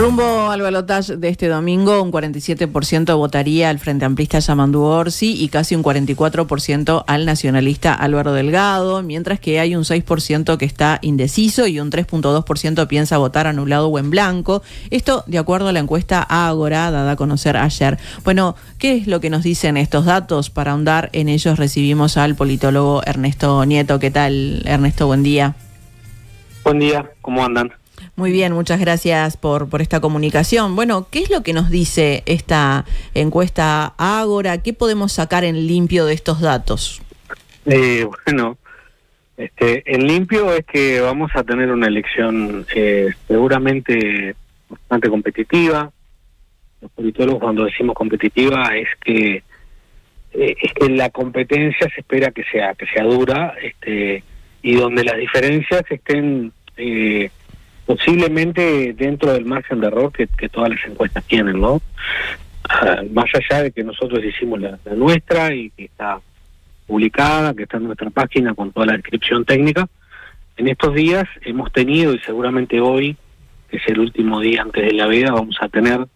Rumbo al balotaje de este domingo, un 47% votaría al Frente Amplista Yamandu Orsi y casi un 44% al nacionalista Álvaro Delgado, mientras que hay un 6% que está indeciso y un 3.2% piensa votar anulado o en blanco. Esto de acuerdo a la encuesta Ágora, dada a conocer ayer. Bueno, ¿qué es lo que nos dicen estos datos? Para ahondar en ellos recibimos al politólogo Ernesto Nieto. ¿Qué tal, Ernesto? Buen día. Buen día, ¿cómo andan? Muy bien, muchas gracias por esta comunicación. Bueno, ¿qué es lo que nos dice esta encuesta Ágora? ¿Qué podemos sacar en limpio de estos datos? En limpio es que vamos a tener una elección seguramente bastante competitiva. Los politólogos, cuando decimos competitiva, es que la competencia se espera que sea dura, y donde las diferencias estén posiblemente dentro del margen de error que todas las encuestas tienen, ¿no? Más allá de que nosotros hicimos la nuestra y que está publicada, que está en nuestra página con toda la descripción técnica, en estos días hemos tenido, y seguramente hoy, que es el último día antes de la veda, vamos a tener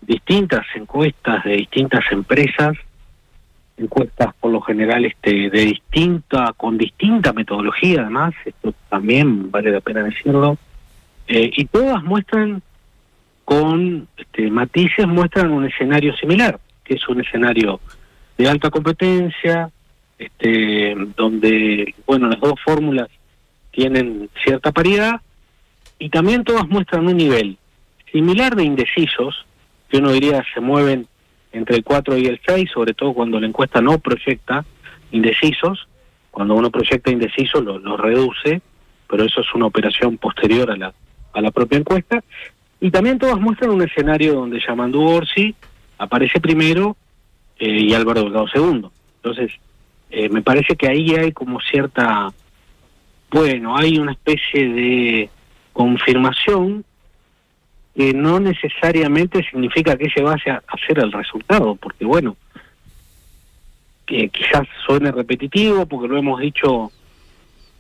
distintas encuestas de distintas empresas, encuestas por lo general con distinta metodología, además, esto también vale la pena decirlo, y todas muestran con matices, muestran un escenario similar, que es un escenario de alta competencia, donde, bueno, las dos fórmulas tienen cierta paridad, y también todas muestran un nivel similar de indecisos, que uno diría se mueven entre el 4 y el 6, sobre todo cuando la encuesta no proyecta indecisos. Cuando uno proyecta indecisos lo reduce, pero eso es una operación posterior a la propia encuesta. Y también todas muestran un escenario donde Yamandu Orsi aparece primero y Álvaro Delgado segundo. Entonces, me parece que ahí hay como hay una especie de confirmación que no necesariamente significa que ese vaya a ser el resultado, porque bueno, que quizás suene repetitivo, porque lo hemos dicho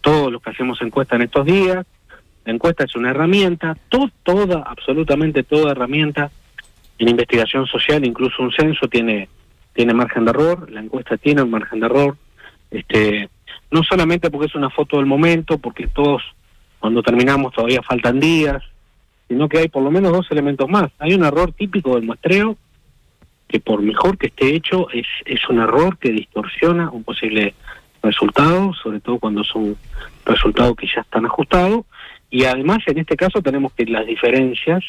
todos los que hacemos encuestas en estos días. La encuesta es una herramienta, absolutamente toda herramienta en investigación social, incluso un censo tiene margen de error, la encuesta tiene un margen de error, no solamente porque es una foto del momento, porque todos cuando terminamos todavía faltan días, sino que hay por lo menos dos elementos más. Hay un error típico del muestreo, que por mejor que esté hecho, es un error que distorsiona un posible resultado, sobre todo cuando son resultados que ya están ajustados, y además en este caso tenemos que las diferencias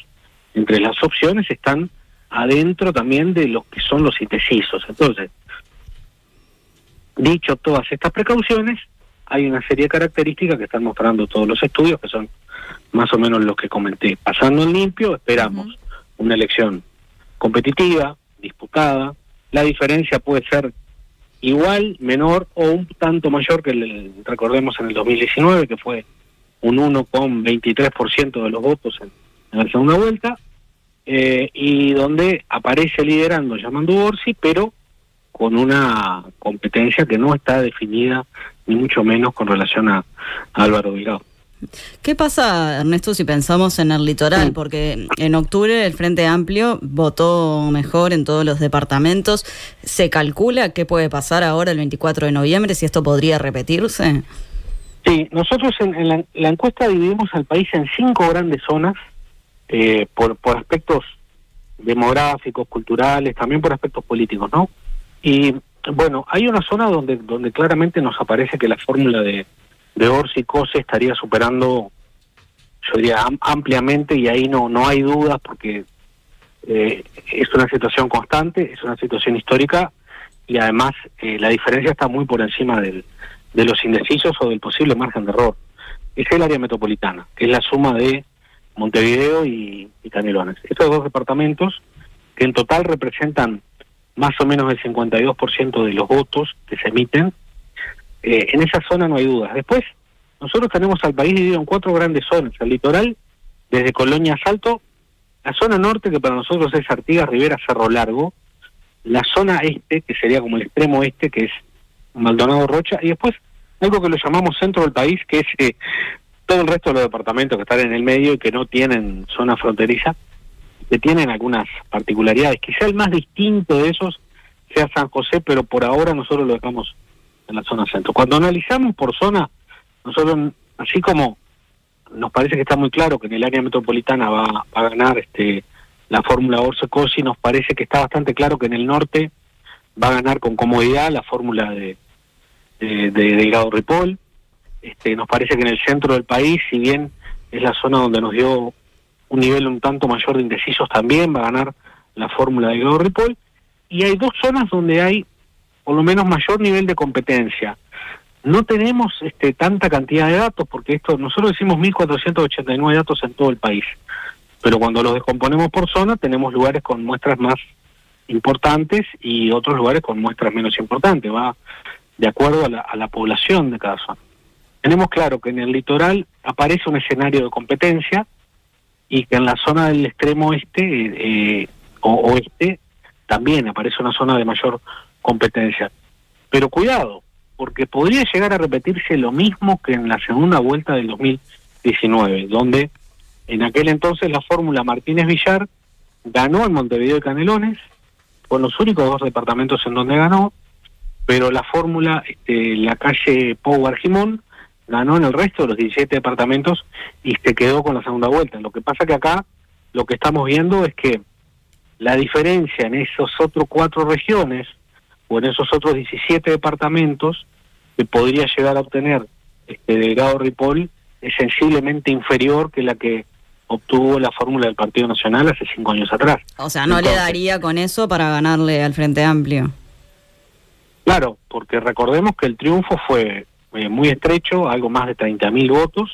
entre las opciones están adentro también de lo que son los indecisos. Entonces, dicho todas estas precauciones, hay una serie de características que están mostrando todos los estudios, que son más o menos los que comenté. Pasando en limpio, esperamos una elección competitiva, disputada. La diferencia puede ser igual, menor o un tanto mayor que recordemos en el 2019, que fue un 1,23% de los votos en la segunda vuelta, y donde aparece liderando Yamandu Orsi, pero con una competencia que no está definida, ni mucho menos con relación a Álvaro Delgado. ¿Qué pasa, Ernesto, si pensamos en el litoral? Porque en octubre el Frente Amplio votó mejor en todos los departamentos. ¿Se calcula qué puede pasar ahora el 24 de noviembre, si esto podría repetirse? Sí, nosotros en la encuesta dividimos al país en 5 grandes zonas, por aspectos demográficos, culturales, también por aspectos políticos, ¿no? Y bueno, hay una zona donde claramente nos aparece que la fórmula de Orsi y Cose estaría superando, yo diría, ampliamente, y ahí no hay dudas, porque es una situación constante, es una situación histórica, y además la diferencia está muy por encima de los indecisos o del posible margen de error. Es el área metropolitana, que es la suma de Montevideo y Canelones. Estos dos departamentos, que en total representan más o menos el 52% de los votos que se emiten, en esa zona no hay dudas. Después, nosotros tenemos al país dividido en 4 grandes zonas. El litoral, desde Colonia a Salto, la zona norte, que para nosotros es Artigas, Rivera, Cerro Largo, la zona este, que sería como el extremo este, que es Maldonado, Rocha, y después algo que lo llamamos centro del país, que es todo el resto de los departamentos que están en el medio y que no tienen zona fronteriza, que tienen algunas particularidades. Quizá el más distinto de esos sea San José, pero por ahora nosotros lo dejamos en la zona centro. Cuando analizamos por zona, nosotros, así como nos parece que está muy claro que en el área metropolitana va a ganar la fórmula Orce-Cosi, nos parece que está bastante claro que en el norte va a ganar con comodidad la fórmula de Delgado Ripoll. Nos parece que en el centro del país, si bien es la zona donde nos dio un nivel un tanto mayor de indecisos, también va a ganar la fórmula de Delgado Ripoll. Y hay dos zonas donde hay por lo menos mayor nivel de competencia. No tenemos tanta cantidad de datos, porque nosotros decimos 1.489 datos en todo el país, pero cuando los descomponemos por zona tenemos lugares con muestras más importantes y otros lugares con muestras menos importantes, va de acuerdo a la población de cada zona. Tenemos claro que en el litoral aparece un escenario de competencia y que en la zona del extremo oeste también aparece una zona de mayor competencia. Pero cuidado, porque podría llegar a repetirse lo mismo que en la segunda vuelta del 2019, donde en aquel entonces la fórmula Martínez-Villar ganó en Montevideo y Canelones, con los únicos dos departamentos en donde ganó, pero la fórmula la calle Pou Argimón ganó en el resto de los 17 departamentos y se quedó con la segunda vuelta. Lo que pasa que acá lo que estamos viendo es que la diferencia en esos otros 4 regiones o en esos otros 17 departamentos que podría llegar a obtener Delgado Ripoll es sensiblemente inferior que la que obtuvo la fórmula del Partido Nacional hace 5 años atrás. O sea, ¿no le daría con eso para ganarle al Frente Amplio? Claro, porque recordemos que el triunfo fue muy estrecho, algo más de 30.000 votos,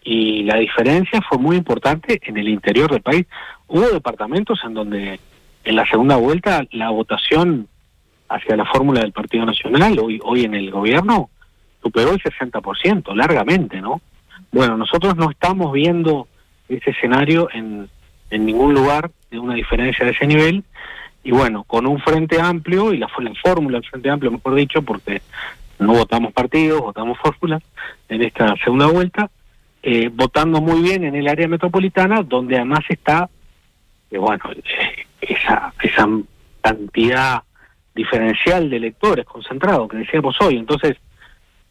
y la diferencia fue muy importante en el interior del país. Hubo departamentos en donde en la segunda vuelta la votación hacia la fórmula del Partido Nacional, hoy en el gobierno, superó el 60%, largamente, ¿no? Bueno, nosotros no estamos viendo ese escenario en ningún lugar de una diferencia de ese nivel, y bueno, con un Frente Amplio, y la fórmula del Frente Amplio, mejor dicho, porque no votamos partidos, votamos fórmulas en esta segunda vuelta, votando muy bien en el área metropolitana, donde además está, esa cantidad diferencial de electores concentrados que decíamos hoy. Entonces,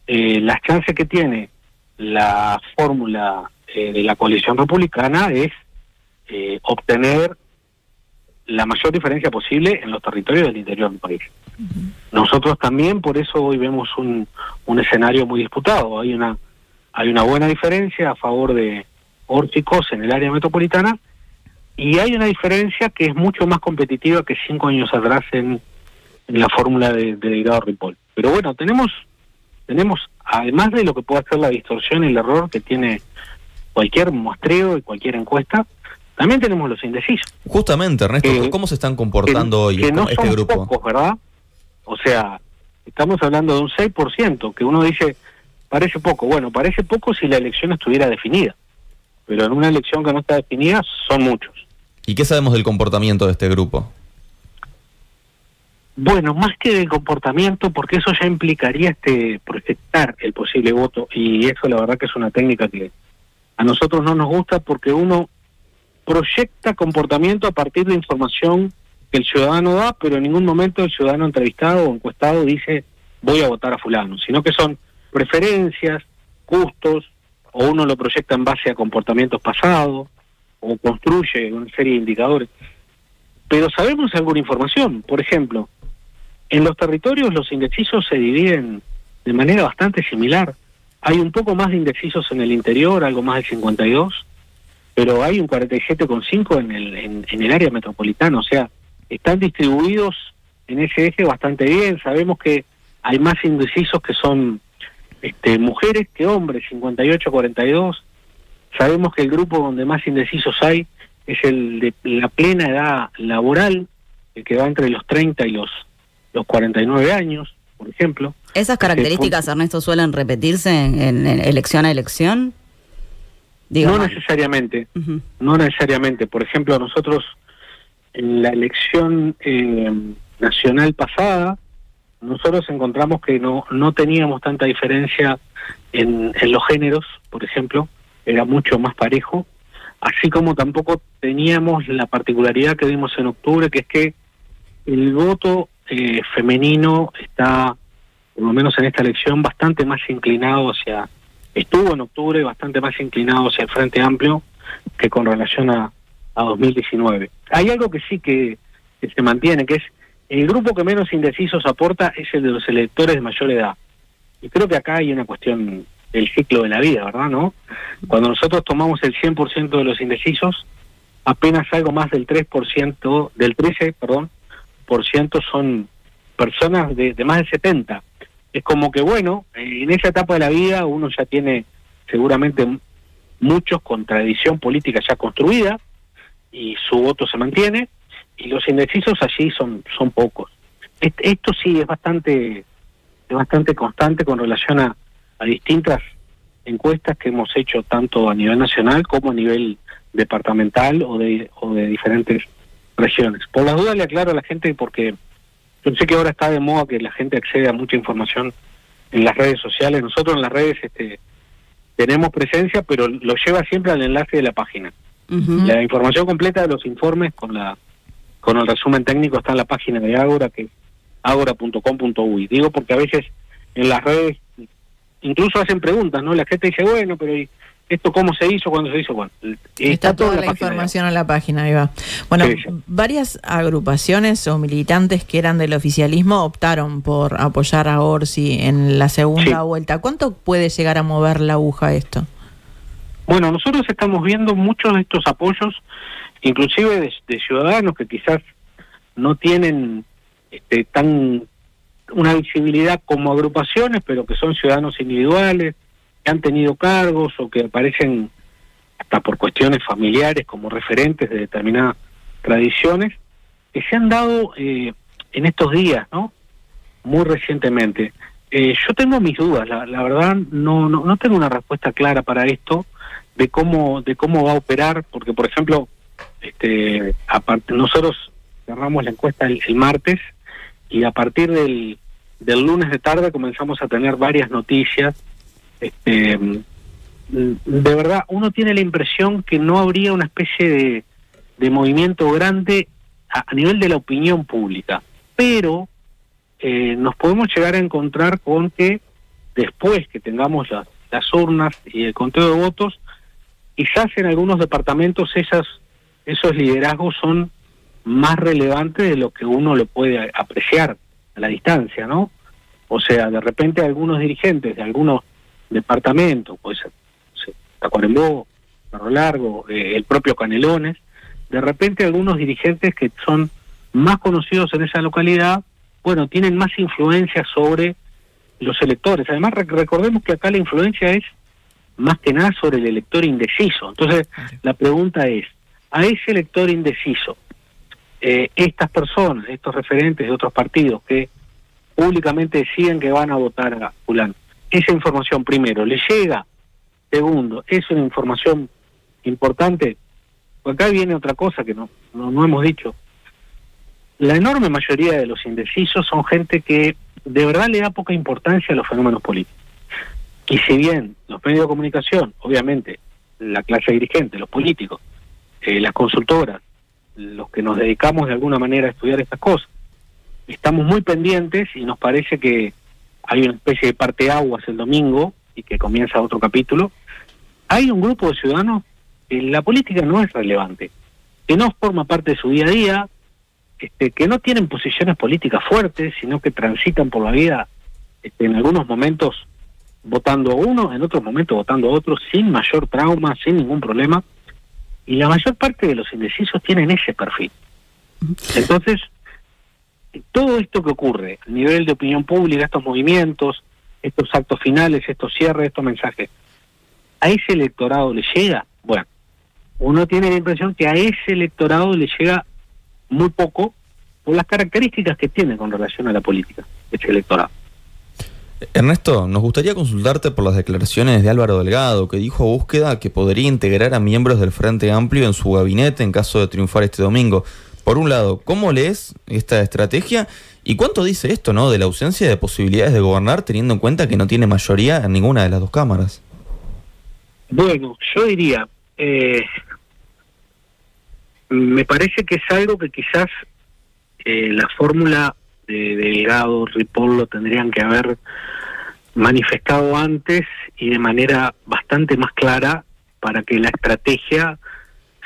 las chances que tiene la fórmula de la coalición republicana es obtener la mayor diferencia posible en los territorios del interior del país. Nosotros también, por eso hoy vemos un escenario muy disputado. Hay una buena diferencia a favor de Orce-Cosi en el área metropolitana, y hay una diferencia que es mucho más competitiva que 5 años atrás en la fórmula de Delgado Ripoll. Pero bueno, tenemos, además de lo que puede hacer la distorsión y el error que tiene cualquier muestreo y cualquier encuesta, también tenemos los indecisos. Justamente, Ernesto, ¿cómo se están comportando hoy no este son grupo? Pocos, ¿verdad? O sea, estamos hablando de un 6%, que uno dice, parece poco. Bueno, parece poco si la elección estuviera definida, pero en una elección que no está definida son muchos. ¿Y qué sabemos del comportamiento de este grupo? Bueno, más que del comportamiento, porque eso ya implicaría proyectar el posible voto, y eso la verdad que es una técnica que a nosotros no nos gusta, porque uno proyecta comportamiento a partir de información que el ciudadano da, pero en ningún momento el ciudadano entrevistado o encuestado dice voy a votar a fulano, sino que son preferencias, gustos, o uno lo proyecta en base a comportamientos pasados, o construye una serie de indicadores. Pero sabemos alguna información. Por ejemplo, en los territorios los indecisos se dividen de manera bastante similar. Hay un poco más de indecisos en el interior, algo más del 52, pero hay un 47,5 en el área metropolitana. O sea, están distribuidos en ese eje bastante bien. Sabemos que hay más indecisos que son mujeres que hombres, 58-42. Sabemos que el grupo donde más indecisos hay es el de la plena edad laboral, el que va entre los 30 y los 49 años, por ejemplo. ¿Esas características, Ernesto, suelen repetirse en elección a elección? No necesariamente, no necesariamente. Por ejemplo, nosotros en la elección nacional pasada, nosotros encontramos que no teníamos tanta diferencia en los géneros, por ejemplo, era mucho más parejo. así como tampoco teníamos la particularidad que vimos en octubre, que es que el voto femenino está, por lo menos en esta elección, bastante más inclinado estuvo en octubre bastante más inclinado hacia el Frente Amplio que con relación a 2019. Hay algo que sí que se mantiene, que es el grupo que menos indecisos aporta es el de los electores de mayor edad. Y creo que acá hay una cuestión del ciclo de la vida, ¿verdad? ¿No? Cuando nosotros tomamos el 100% de los indecisos, apenas algo más del 3%, del 13%, por ciento son personas de más de 70. Es como que, bueno, en esa etapa de la vida uno ya tiene seguramente muchos con tradición política ya construida y su voto se mantiene, y los indecisos allí son pocos. Esto sí es bastante constante con relación a distintas encuestas que hemos hecho tanto a nivel nacional como a nivel departamental o de diferentes regiones. Por las dudas le aclaro a la gente, porque yo sé que ahora está de moda que la gente accede a mucha información en las redes sociales. Nosotros en las redes tenemos presencia, pero lo lleva siempre al enlace de la página. Uh-huh. La información completa de los informes con el resumen técnico está en la página de Ágora, que es agora.com.uy. Digo porque a veces en las redes incluso hacen preguntas, ¿no? La gente dice, bueno, pero ¿esto cómo se hizo? ¿Cuándo se hizo? Bueno, está toda la información en la página, ahí va. Bueno, sí. Varias agrupaciones o militantes que eran del oficialismo optaron por apoyar a Orsi en la segunda vuelta. ¿Cuánto puede llegar a mover la aguja esto? Bueno, nosotros estamos viendo muchos de estos apoyos, inclusive de ciudadanos que quizás no tienen tan una visibilidad como agrupaciones, pero que son ciudadanos individuales, que han tenido cargos o que aparecen hasta por cuestiones familiares como referentes de determinadas tradiciones, que se han dado en estos días, ¿no? Muy recientemente. Yo tengo mis dudas, la verdad no tengo una respuesta clara para esto, de cómo va a operar, porque por ejemplo, nosotros cerramos la encuesta el martes, y a partir del lunes de tarde comenzamos a tener varias noticias. De verdad, uno tiene la impresión que no habría una especie de movimiento grande a nivel de la opinión pública, pero nos podemos llegar a encontrar con que después que tengamos las urnas y el conteo de votos, quizás en algunos departamentos esos liderazgos son más relevantes de lo que uno lo puede apreciar a la distancia, ¿no? O sea, de repente algunos dirigentes de algunos departamentos, pues Tacuarembó, Cerro Largo, el propio Canelones, de repente algunos dirigentes que son más conocidos en esa localidad, bueno, tienen más influencia sobre los electores. Además, recordemos que acá la influencia es más que nada sobre el elector indeciso. Entonces, la pregunta es, a ese elector indeciso, estas personas, estos referentes de otros partidos que públicamente deciden que van a votar a fulano, esa información primero, ¿le llega? Segundo, ¿es una información importante? Pues acá viene otra cosa que no hemos dicho. La enorme mayoría de los indecisos son gente que de verdad le da poca importancia a los fenómenos políticos. Y si bien los medios de comunicación, obviamente, la clase dirigente, los políticos, las consultoras, los que nos dedicamos de alguna manera a estudiar estas cosas, estamos muy pendientes y nos parece que hay una especie de parteaguas el domingo y que comienza otro capítulo. Hay un grupo de ciudadanos que la política no es relevante, que no forma parte de su día a día, que no tienen posiciones políticas fuertes, sino que transitan por la vida en algunos momentos votando a uno, en otros momentos votando a otro, sin mayor trauma, sin ningún problema. Y la mayor parte de los indecisos tienen ese perfil. Entonces, todo esto que ocurre a nivel de opinión pública, estos movimientos, estos actos finales, estos cierres, estos mensajes, ¿a ese electorado le llega? Bueno, uno tiene la impresión que a ese electorado le llega muy poco por las características que tiene con relación a la política, ese electorado. Ernesto, nos gustaría consultarte por las declaraciones de Álvaro Delgado, que dijo a Búsqueda que podría integrar a miembros del Frente Amplio en su gabinete en caso de triunfar este domingo. Por un lado, ¿cómo lees esta estrategia? ¿Y cuánto dice esto, de la ausencia de posibilidades de gobernar, teniendo en cuenta que no tiene mayoría en ninguna de las dos cámaras? Bueno, yo diría, me parece que es algo que quizás la fórmula de Delgado, Ripoll lo tendrían que haber manifestado antes y de manera bastante más clara para que la estrategia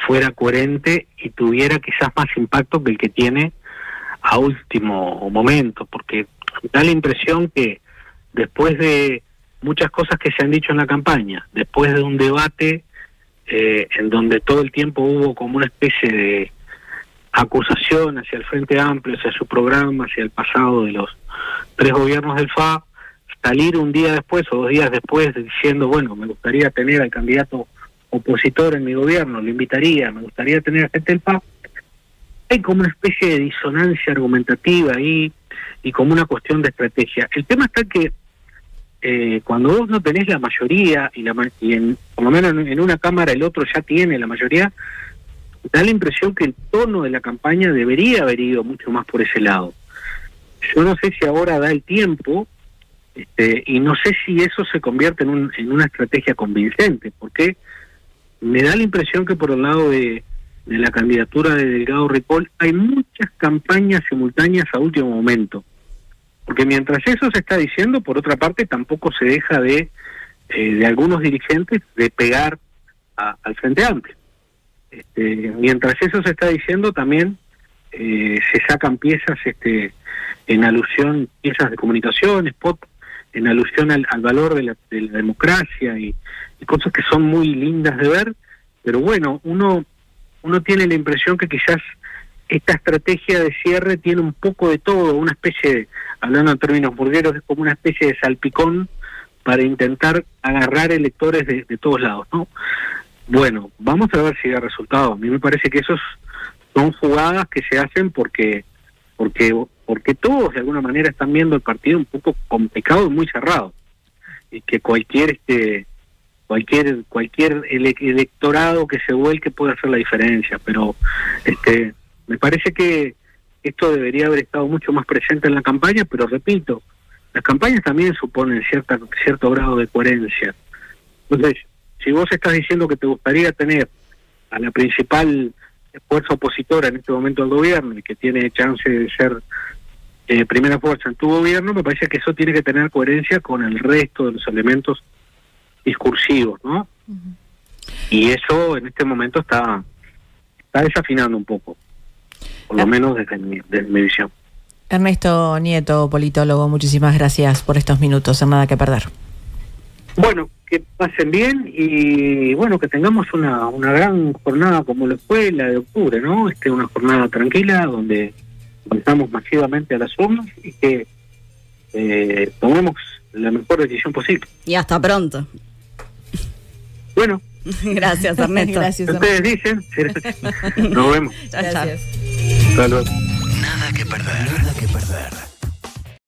fuera coherente y tuviera quizás más impacto que el que tiene a último momento, porque da la impresión que después de muchas cosas que se han dicho en la campaña, después de un debate en donde todo el tiempo hubo como una especie de acusación hacia el Frente Amplio, hacia su programa, hacia el pasado de los 3 gobiernos del FA, salir un día después o 2 días después diciendo, bueno, me gustaría tener al candidato opositor en mi gobierno, lo invitaría, me gustaría tener a gente del FA, hay como una especie de disonancia argumentativa ahí y como una cuestión de estrategia. El tema está que cuando vos no tenés la mayoría y por lo menos en una cámara el otro ya tiene la mayoría, da la impresión que el tono de la campaña debería haber ido mucho más por ese lado. Yo no sé si ahora da el tiempo y no sé si eso se convierte en una estrategia convincente, porque me da la impresión que por el lado de la candidatura de Delgado Ripoll hay muchas campañas simultáneas a último momento. Porque mientras eso se está diciendo, por otra parte, tampoco se deja de algunos dirigentes de pegar al Frente Amplio. Mientras eso se está diciendo, también se sacan piezas en alusión, piezas de comunicación, spot, en alusión al valor de la democracia y cosas que son muy lindas de ver, pero bueno, uno tiene la impresión que quizás esta estrategia de cierre tiene un poco de todo, una especie de, hablando en términos burgueros, es como una especie de salpicón para intentar agarrar electores de todos lados, ¿no? Bueno, vamos a ver si da resultado. A mí me parece que esos son jugadas que se hacen porque todos de alguna manera están viendo el partido un poco complicado y muy cerrado, y que cualquier electorado que se vuelque puede hacer la diferencia, pero me parece que esto debería haber estado mucho más presente en la campaña, pero repito, las campañas también suponen cierto grado de coherencia. Entonces, si vos estás diciendo que te gustaría tener a la principal fuerza opositora en este momento al gobierno y que tiene chance de ser primera fuerza en tu gobierno, me parece que eso tiene que tener coherencia con el resto de los elementos discursivos, ¿no? Uh-huh. Y eso en este momento está desafinando un poco, por lo menos desde mi visión. Ernesto Nieto, politólogo, muchísimas gracias por estos minutos, en Nada que Perder. Bueno, que pasen bien y bueno, que tengamos una gran jornada como lo fue la de octubre, ¿no? Una jornada tranquila donde avanzamos masivamente a las urnas y que tomemos la mejor decisión posible. Y hasta pronto. Bueno. Gracias, Ernesto. Gracias, ustedes dicen. Nos vemos. Gracias. Hasta luego. Nada que perder. Nada que perder.